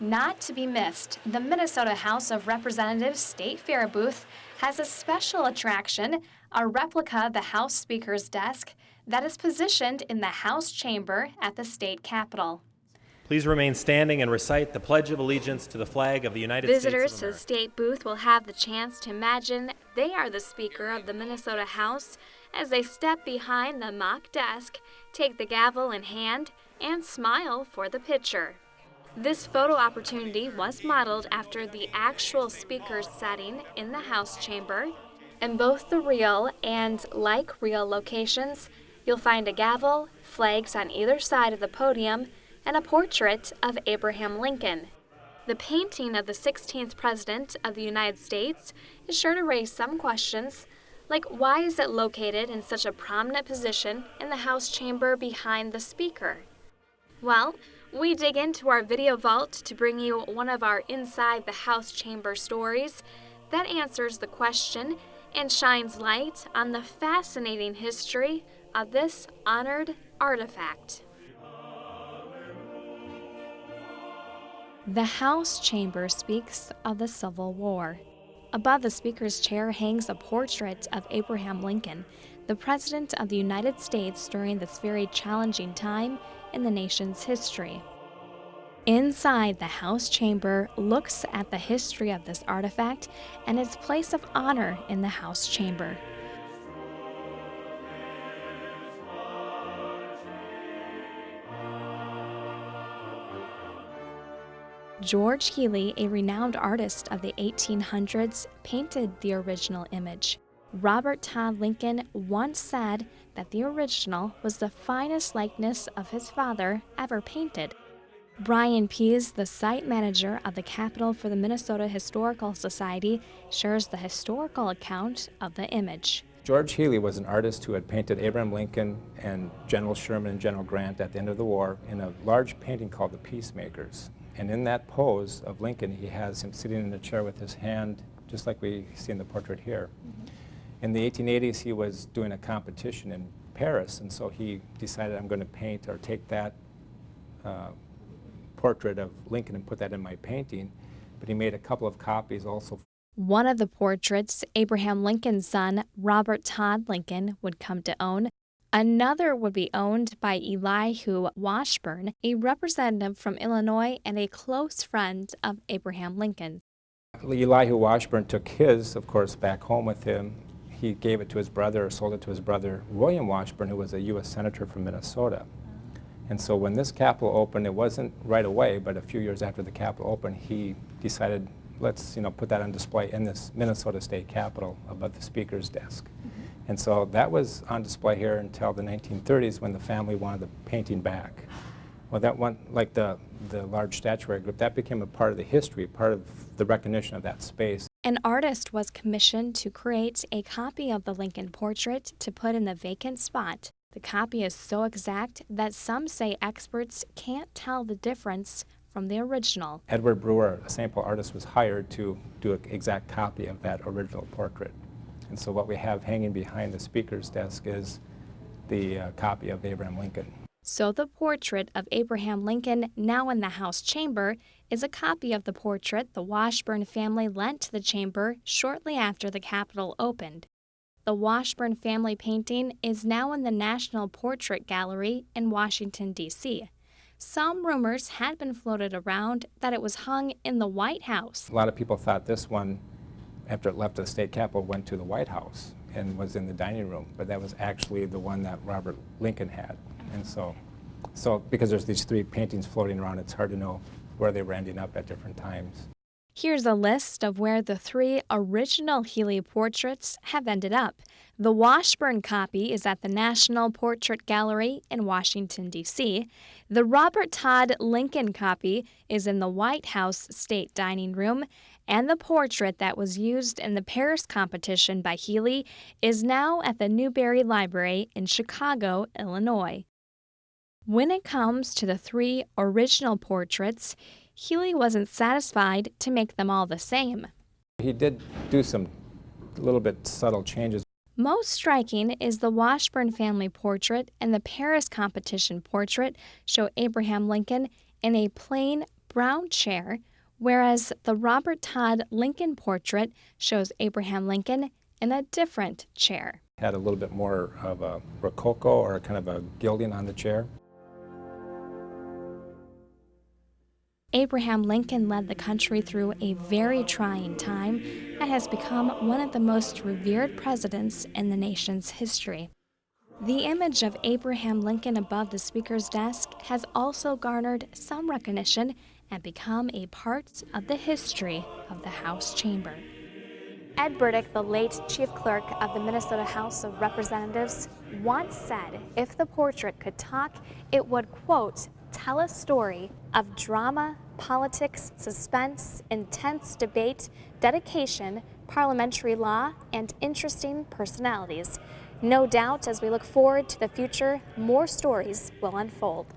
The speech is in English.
Not to be missed, the Minnesota House of Representatives State Fair booth has a special attraction, a replica of the House Speaker's desk that is positioned in the House chamber at the state capitol. Please remain standing and recite the Pledge of Allegiance to the flag of the United States of America. Visitors to the state booth will have the chance to imagine they are the Speaker of the Minnesota House as they step behind the mock desk, take the gavel in hand, and smile for the picture. This photo opportunity was modeled after the actual speaker's setting in the House chamber. In both the real and like real locations, you'll find a gavel, flags on either side of the podium, and a portrait of Abraham Lincoln. The painting of the 16th President of the United States is sure to raise some questions, like why is it located in such a prominent position in the House chamber behind the Speaker? Well, we dig into our video vault to bring you one of our Inside the House Chamber stories that answers the question and shines light on the fascinating history of this honored artifact. The House chamber speaks of the Civil War. Above the Speaker's chair hangs a portrait of Abraham Lincoln, the President of the United States during this very challenging time in the nation's history. Inside the House chamber looks at the history of this artifact and its place of honor in the House chamber. George Healy, a renowned artist of the 1800s, painted the original image. Robert Todd Lincoln once said that the original was the finest likeness of his father ever painted. Brian Pease, the site manager of the Capitol for the Minnesota Historical Society, shares the historical account of the image. George Healy was an artist who had painted Abraham Lincoln and General Sherman and General Grant at the end of the war in a large painting called The Peacemakers. And in that pose of Lincoln, he has him sitting in a chair with his hand, just like we see in the portrait here. In the 1880s, he was doing a competition in Paris, and so he decided, I'm going to paint or take that portrait of Lincoln and put that in my painting. But he made a couple of copies also. One of the portraits Abraham Lincoln's son, Robert Todd Lincoln, would come to own. Another would be owned by Elihu Washburn, a representative from Illinois and a close friend of Abraham Lincoln. Elihu Washburn took his, of course, back home with him. He gave it to his brother, or sold it to his brother, William Washburn, who was a U.S. Senator from Minnesota. And so when this Capitol opened, it wasn't right away, but a few years after the Capitol opened, he decided, let's put that on display in this Minnesota State Capitol above the Speaker's desk. And so that was on display here until the 1930s when the family wanted the painting back. Well, that one, like the large statuary group, that became a part of the history, part of the recognition of that space. An artist was commissioned to create a copy of the Lincoln portrait to put in the vacant spot. The copy is so exact that some say experts can't tell the difference from the original. Edward Brewer, a St. Paul artist, was hired to do an exact copy of that original portrait. And so what we have hanging behind the Speaker's desk is the copy of Abraham Lincoln. So the portrait of Abraham Lincoln, now in the House chamber, is a copy of the portrait the Washburn family lent to the chamber shortly after the Capitol opened. The Washburn family painting is now in the National Portrait Gallery in Washington, D.C. Some rumors had been floated around that it was hung in the White House. A lot of people thought this one, after it left the state capitol, went to the White House and was in the dining room, but that was actually the one that Robert Lincoln had. And so because there's these three paintings floating around, it's hard to know where they were ending up at different times. Here's a list of where the three original Healy portraits have ended up. The Washburn copy is at the National Portrait Gallery in Washington, D.C. The Robert Todd Lincoln copy is in the White House State Dining Room, and the portrait that was used in the Paris competition by Healy is now at the Newberry Library in Chicago, Illinois. When it comes to the three original portraits, Healy wasn't satisfied to make them all the same. He did do some little bit subtle changes. Most striking is the Washburn family portrait and the Paris competition portrait show Abraham Lincoln in a plain brown chair, whereas the Robert Todd Lincoln portrait shows Abraham Lincoln in a different chair. Had a little bit more of a rococo or kind of a gilding on the chair. Abraham Lincoln led the country through a very trying time and has become one of the most revered presidents in the nation's history. The image of Abraham Lincoln above the Speaker's desk has also garnered some recognition and become a part of the history of the House chamber. Ed Burdick, the late chief clerk of the Minnesota House of Representatives, once said if the portrait could talk, it would, quote, tell a story of drama, politics, suspense, intense debate, dedication, parliamentary law, and interesting personalities. No doubt, as we look forward to the future, more stories will unfold.